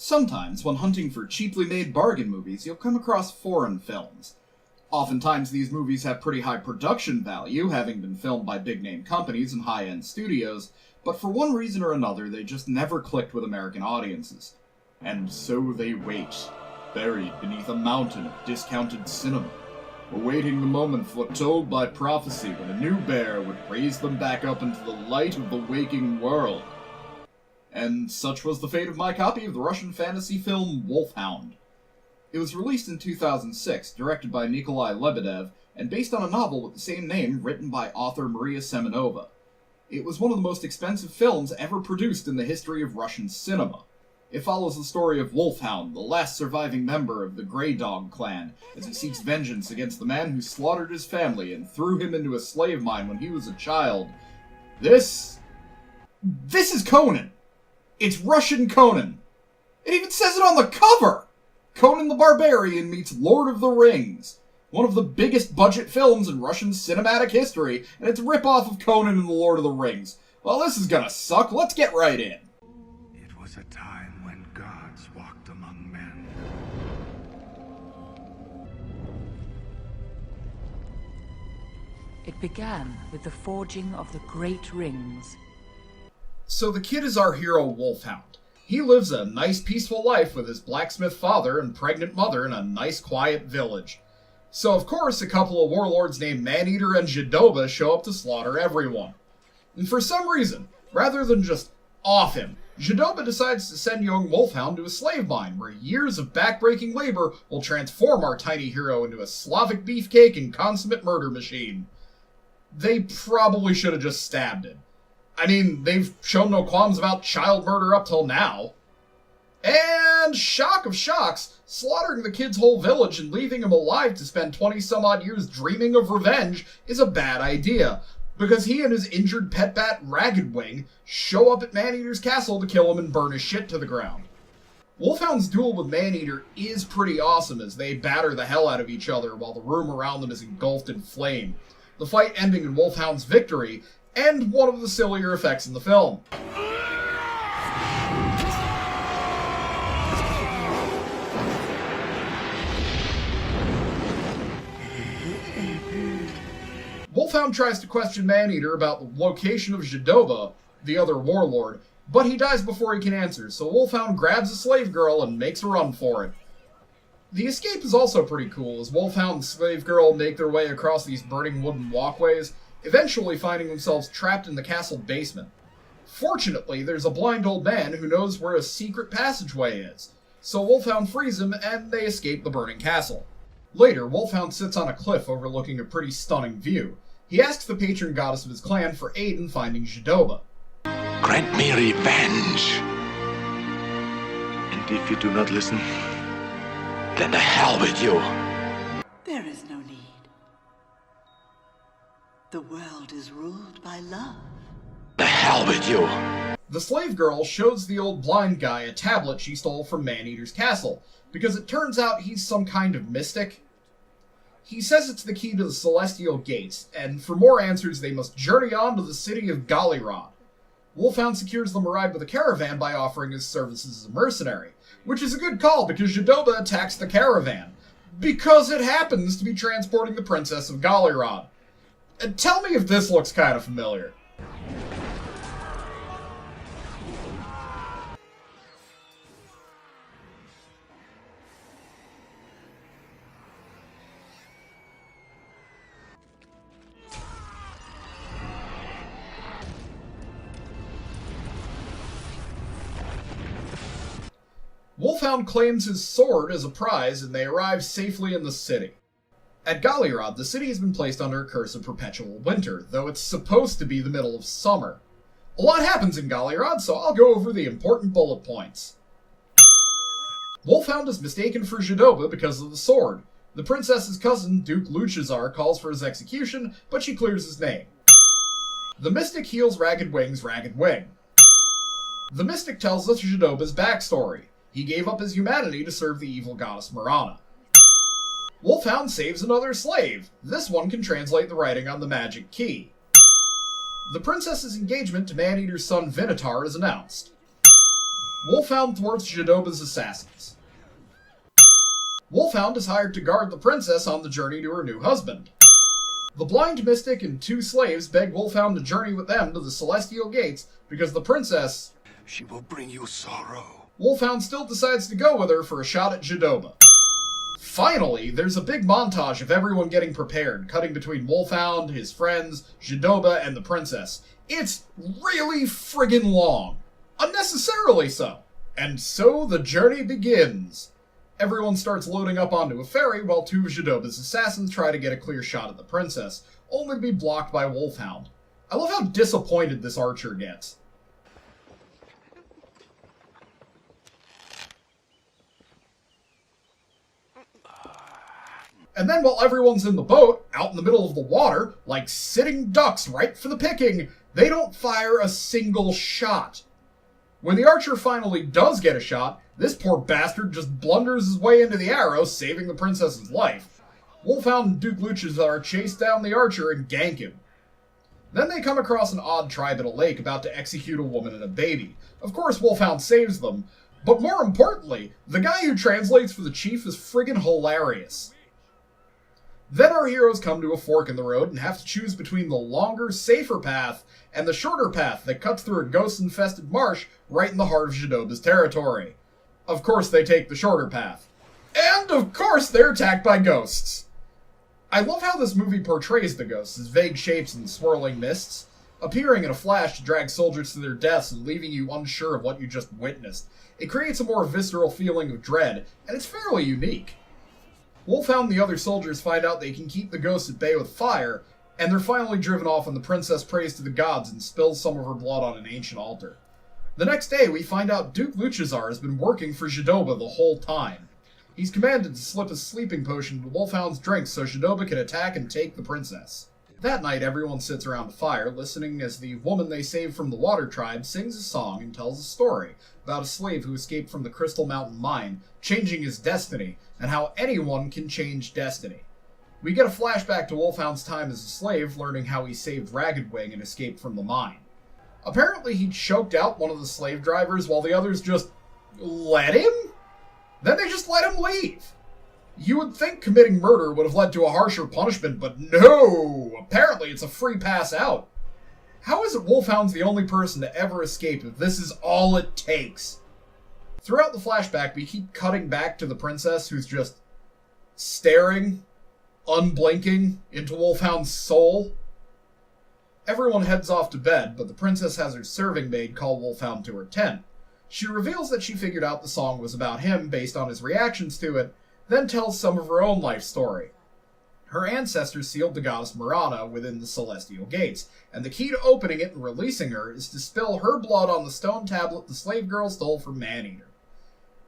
Sometimes, when hunting for cheaply made bargain movies, you'll come across foreign films. Oftentimes, these movies have pretty high production value, having been filmed by big-name companies and high-end studios, but for one reason or another, they just never clicked with American audiences. And so they wait, buried beneath a mountain of discounted cinema, awaiting the moment foretold by prophecy when a new bear would raise them back up into the light of the waking world. And such was the fate of my copy of the Russian fantasy film Wolfhound. It was released in 2006, directed by Nikolai Lebedev, and based on a novel with the same name written by author Maria Semenova. It was one of the most expensive films ever produced in the history of Russian cinema. It follows the story of Wolfhound, the last surviving member of the Grey Dog clan, as he seeks vengeance against the man who slaughtered his family and threw him into a slave mine when he was a child. This is Conan! It's Russian Conan! It even says it on the cover! Conan the Barbarian meets Lord of the Rings. One of the biggest budget films in Russian cinematic history, and it's a rip-off of Conan and the Lord of the Rings. Well, this is gonna suck. Let's get right in. It was a time when gods walked among men. It began with the forging of the Great Rings. So the kid is our hero, Wolfhound. He lives a nice, peaceful life with his blacksmith father and pregnant mother in a nice, quiet village. So, of course, a couple of warlords named Maneater and Zhidoba show up to slaughter everyone. And for some reason, rather than just off him, Zhidoba decides to send young Wolfhound to a slave mine, where years of backbreaking labor will transform our tiny hero into a Slavic beefcake and consummate murder machine. They probably should have just stabbed him. I mean, they've shown no qualms about child murder up till now. And, shock of shocks, slaughtering the kid's whole village and leaving him alive to spend 20-some-odd years dreaming of revenge is a bad idea, because he and his injured pet bat, Ragged Wing, show up at Maneater's castle to kill him and burn his shit to the ground. Wolfhound's duel with Maneater is pretty awesome as they batter the hell out of each other while the room around them is engulfed in flame, the fight ending in Wolfhound's victory, and one of the sillier effects in the film. Wolfhound tries to question Maneater about the location of Zhidoba, the other warlord, but he dies before he can answer, so Wolfhound grabs a slave girl and makes a run for it. The escape is also pretty cool, as Wolfhound and slave girl make their way across these burning wooden walkways, eventually finding themselves trapped in the castle basement. Fortunately, there's a blind old man who knows where a secret passageway is, so Wolfhound frees him and they escape the burning castle. Later, Wolfhound sits on a cliff overlooking a pretty stunning view. He asks the patron goddess of his clan for aid in finding Zhidoba. Grant me revenge. And if you do not listen, then to hell with you. There is no need. The world is ruled by love. The hell with you. The slave girl shows the old blind guy a tablet she stole from Maneater's castle, because it turns out he's some kind of mystic. He says it's the key to the Celestial Gates, and for more answers they must journey on to the city of Galirod. Wolfhound secures them a ride with a caravan by offering his services as a mercenary, which is a good call because Zhidoba attacks the caravan, because it happens to be transporting the princess of Galirod. And tell me if this looks kind of familiar. Wolfhound claims his sword as a prize and they arrive safely in the city. At Galirod, the city has been placed under a curse of perpetual winter, though it's supposed to be the middle of summer. A lot happens in Galirod, so I'll go over the important bullet points. Wolfhound is mistaken for Zhidoba because of the sword. The princess's cousin, Duke Luchazar, calls for his execution, but she clears his name. The mystic heals Ragged Wing's Ragged Wing. The mystic tells us Zhidoba's backstory. He gave up his humanity to serve the evil goddess Marana. Wolfhound saves another slave. This one can translate the writing on the magic key. The princess's engagement to Maneater's son Vinitar is announced. Wolfhound thwarts Jadoba's assassins. Wolfhound is hired to guard the princess on the journey to her new husband. The blind mystic and 2 slaves beg Wolfhound to journey with them to the celestial gates because the princess... She will bring you sorrow. Wolfhound still decides to go with her for a shot at Jadoba. Finally, there's a big montage of everyone getting prepared, cutting between Wolfhound, his friends, Jadoba, and the princess. It's really friggin' long. Unnecessarily so. And so the journey begins. Everyone starts loading up onto a ferry while 2 of Jadoba's assassins try to get a clear shot at the princess, only to be blocked by Wolfhound. I love how disappointed this archer gets. And then while everyone's in the boat, out in the middle of the water, like sitting ducks ripe for the picking, they don't fire a single shot. When the archer finally does get a shot, this poor bastard just blunders his way into the arrow, saving the princess's life. Wolfhound and Duke Luchazar chase down the archer and gank him. Then they come across an odd tribe at a lake about to execute a woman and a baby. Of course, Wolfhound saves them, but more importantly, the guy who translates for the chief is friggin' hilarious. Then our heroes come to a fork in the road and have to choose between the longer, safer path and the shorter path that cuts through a ghost-infested marsh right in the heart of Jadoba's territory. Of course they take the shorter path. And of course they're attacked by ghosts. I love how this movie portrays the ghosts as vague shapes and swirling mists, appearing in a flash to drag soldiers to their deaths and leaving you unsure of what you just witnessed. It creates a more visceral feeling of dread, and it's fairly unique. Wolfhound and the other soldiers find out they can keep the ghosts at bay with fire, and they're finally driven off when the princess prays to the gods and spills some of her blood on an ancient altar. The next day, we find out Duke Luchazar has been working for Jadoba the whole time. He's commanded to slip a sleeping potion into Wolfhound's drink so Jadoba can attack and take the princess. That night, everyone sits around a fire, listening as the woman they saved from the Water Tribe sings a song and tells a story about a slave who escaped from the Crystal Mountain mine, changing his destiny, and how anyone can change destiny. We get a flashback to Wolfhound's time as a slave, learning how he saved Ragged Wing and escaped from the mine. Apparently he choked out one of the slave drivers while the others just let him? Then they just let him leave. You would think committing murder would have led to a harsher punishment, but no! Apparently it's a free pass out. How is it Wolfhound's the only person to ever escape if this is all it takes? Throughout the flashback, we keep cutting back to the princess who's just staring, unblinking, into Wolfhound's soul. Everyone heads off to bed, but the princess has her serving maid call Wolfhound to her tent. She reveals that she figured out the song was about him based on his reactions to it, then tells some of her own life story. Her ancestors sealed the goddess Marana within the celestial gates, and the key to opening it and releasing her is to spill her blood on the stone tablet the slave girl stole from Maneater.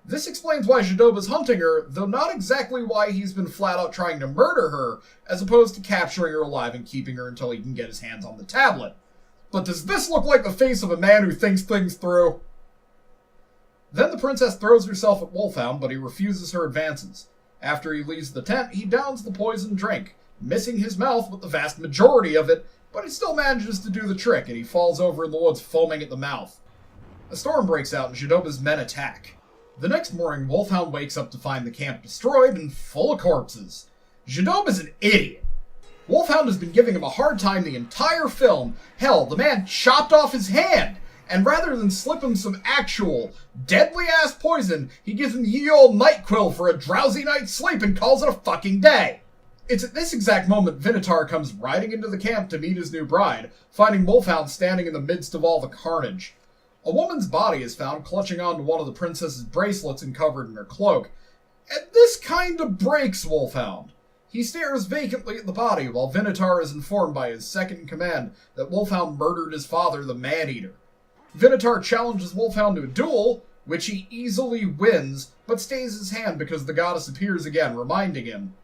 This explains why Jadoba's hunting her, though not exactly why he's been flat out trying to murder her, as opposed to capturing her alive and keeping her until he can get his hands on the tablet. But does this look like the face of a man who thinks things through? Then the princess throws herself at Wolfhound, but he refuses her advances. After he leaves the tent, he downs the poisoned drink, missing his mouth with the vast majority of it, but he still manages to do the trick, and he falls over in the woods foaming at the mouth. A storm breaks out, and Jadoba's men attack. The next morning, Wolfhound wakes up to find the camp destroyed and full of corpses. Jadoba's an idiot. Wolfhound has been giving him a hard time the entire film. Hell, the man chopped off his hand! And rather than slip him some actual, deadly-ass poison, he gives him ye old NyQuil for a drowsy night's sleep and calls it a fucking day. It's at this exact moment Vinitar comes riding into the camp to meet his new bride, finding Wolfhound standing in the midst of all the carnage. A woman's body is found clutching onto one of the princess's bracelets and covered in her cloak, and this kinda breaks Wolfhound. He stares vacantly at the body while Vinitar is informed by his second-in-command that Wolfhound murdered his father, the Maneater. Vinitar challenges Wolfhound to a duel, which he easily wins, but stays his hand because the goddess appears again, reminding him,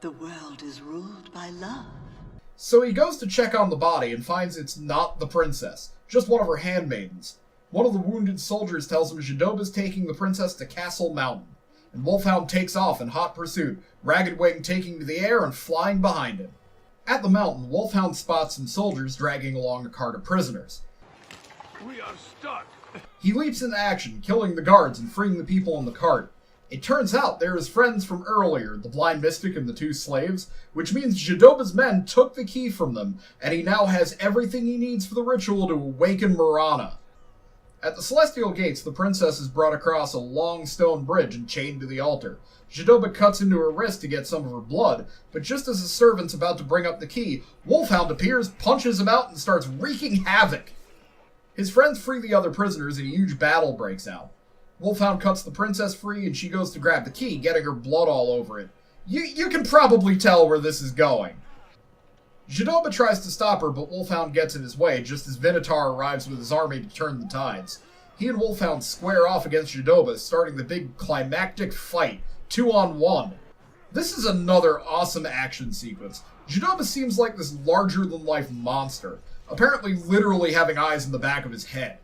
The world is ruled by love. So he goes to check on the body and finds it's not the princess, just one of her handmaidens. One of the wounded soldiers tells him Jadoba's taking the princess to Castle Mountain, and Wolfhound takes off in hot pursuit, Ragged Wing taking to the air and flying behind him. At the mountain, Wolfhound spots some soldiers dragging along a cart of prisoners. We are stuck. He leaps into action, killing the guards and freeing the people in the cart. It turns out they're his friends from earlier, the blind mystic and the two slaves, which means Jadoba's men took the key from them, and he now has everything he needs for the ritual to awaken Marana. At the Celestial Gates, the princess is brought across a long stone bridge and chained to the altar. Jadoba cuts into her wrist to get some of her blood, but just as the servant's about to bring up the key, Wolfhound appears, punches him out, and starts wreaking havoc. His friends free the other prisoners, and a huge battle breaks out. Wolfhound cuts the princess free, and she goes to grab the key, getting her blood all over it. You can probably tell where this is going. Jadoba tries to stop her, but Wolfhound gets in his way just as Vinitar arrives with his army to turn the tides. He and Wolfhound square off against Jadoba, starting the big climactic fight, 2-on-1. This is another awesome action sequence. Jadoba seems like this larger-than-life monster, apparently literally having eyes in the back of his head.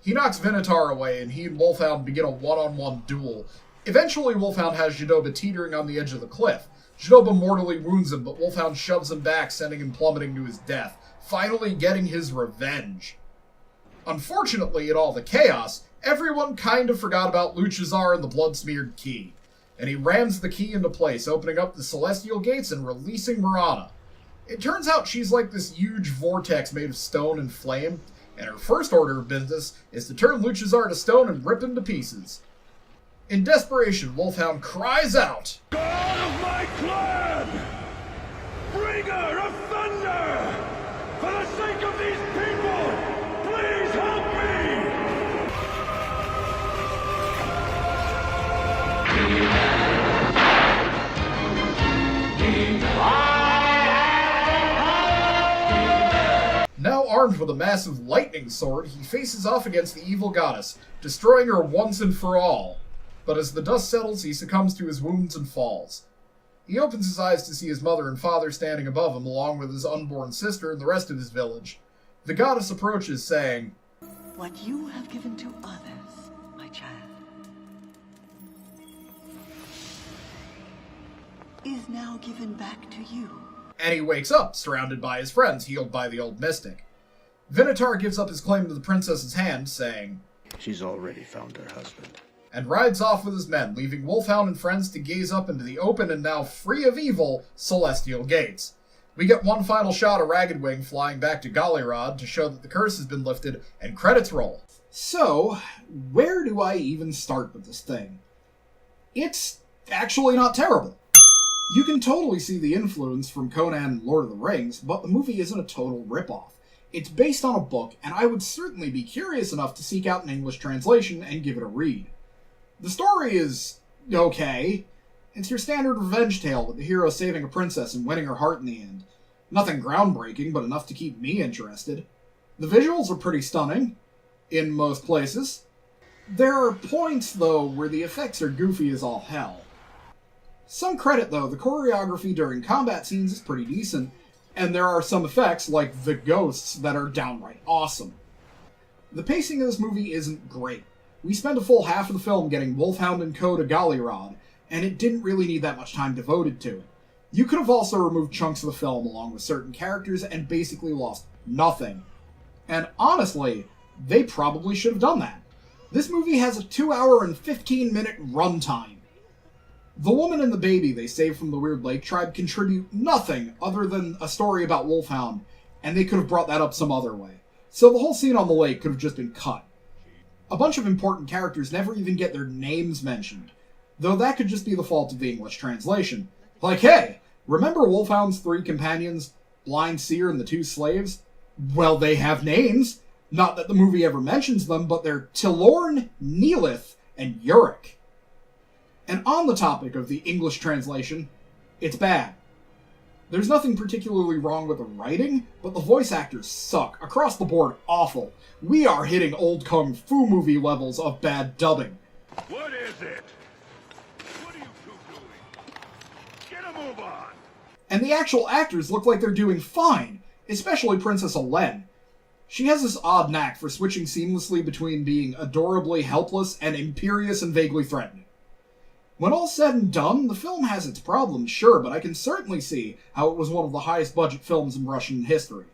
He knocks Vinitar away, and he and Wolfhound begin a one-on-one duel. Eventually, Wolfhound has Jadoba teetering on the edge of the cliff. Jadoba mortally wounds him, but Wolfhound shoves him back, sending him plummeting to his death, finally getting his revenge. Unfortunately, in all the chaos, everyone kind of forgot about Luchazar and the blood-smeared key, and he rams the key into place, opening up the Celestial Gates and releasing Marana. It turns out she's like this huge vortex made of stone and flame, and her first order of business is to turn Luchazar to stone and rip him to pieces. In desperation, Wolfhound cries out, God of my clan! Bringer of thunder! For the sake of these people, please help me! Now armed with a massive lightning sword, he faces off against the evil goddess, destroying her once and for all. But as the dust settles, he succumbs to his wounds and falls. He opens his eyes to see his mother and father standing above him, along with his unborn sister and the rest of his village. The goddess approaches, saying, What you have given to others, my child, is now given back to you. And he wakes up, surrounded by his friends, healed by the old mystic. Vinitar gives up his claim to the princess's hand, saying, She's already found her husband. And rides off with his men, leaving Wolfhound and friends to gaze up into the open and now free of evil Celestial Gates. We get one final shot of Ragged Wing flying back to Golyrod to show that the curse has been lifted, and credits roll. So, where do I even start with this thing? It's actually not terrible. You can totally see the influence from Conan and Lord of the Rings, but the movie isn't a total ripoff. It's based on a book, and I would certainly be curious enough to seek out an English translation and give it a read. The story is okay. It's your standard revenge tale with the hero saving a princess and winning her heart in the end. Nothing groundbreaking, but enough to keep me interested. The visuals are pretty stunning, in most places. There are points, though, where the effects are goofy as all hell. Some credit, though, the choreography during combat scenes is pretty decent, and there are some effects, like the ghosts, that are downright awesome. The pacing of this movie isn't great. We spend a full half of the film getting Wolfhound and co to Golyrod, and it didn't really need that much time devoted to it. You could have also removed chunks of the film along with certain characters and basically lost nothing. And honestly, they probably should have done that. This movie has a 2-hour and 15-minute runtime. The woman and the baby they saved from the Weird Lake tribe contribute nothing other than a story about Wolfhound, and they could have brought that up some other way. So the whole scene on the lake could have just been cut. A bunch of important characters never even get their names mentioned, though that could just be the fault of the English translation. Like, hey, remember Wolfhound's 3 companions, Blind Seer and the 2 slaves? Well, they have names. Not that the movie ever mentions them, but they're Tilorn, Neelith, and Uric. And on the topic of the English translation, it's bad. There's nothing particularly wrong with the writing, but the voice actors suck. Across the board, awful. We are hitting old kung fu movie levels of bad dubbing. What is it? What are you two doing? Get a move on! And the actual actors look like they're doing fine, especially Princess Alen. She has this odd knack for switching seamlessly between being adorably helpless and imperious and vaguely threatening. When all's said and done, the film has its problems, sure, but I can certainly see how it was one of the highest budget films in Russian history.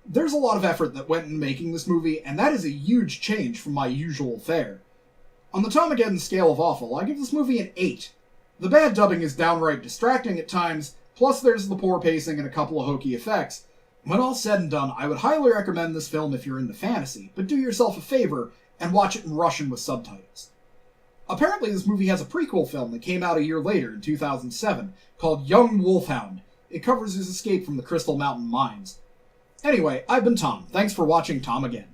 There's a lot of effort that went into making this movie, and that is a huge change from my usual fare. On the Tommageddon scale of awful, I give this movie an 8. The bad dubbing is downright distracting at times, plus there's the poor pacing and a couple of hokey effects. When all's said and done, I would highly recommend this film if you're into fantasy, but do yourself a favor and watch it in Russian with subtitles. Apparently this movie has a prequel film that came out a year later in 2007 called Young Wolfhound. It covers his escape from the Crystal Mountain mines. Anyway, I've been Tom. Thanks for watching Tommageddon.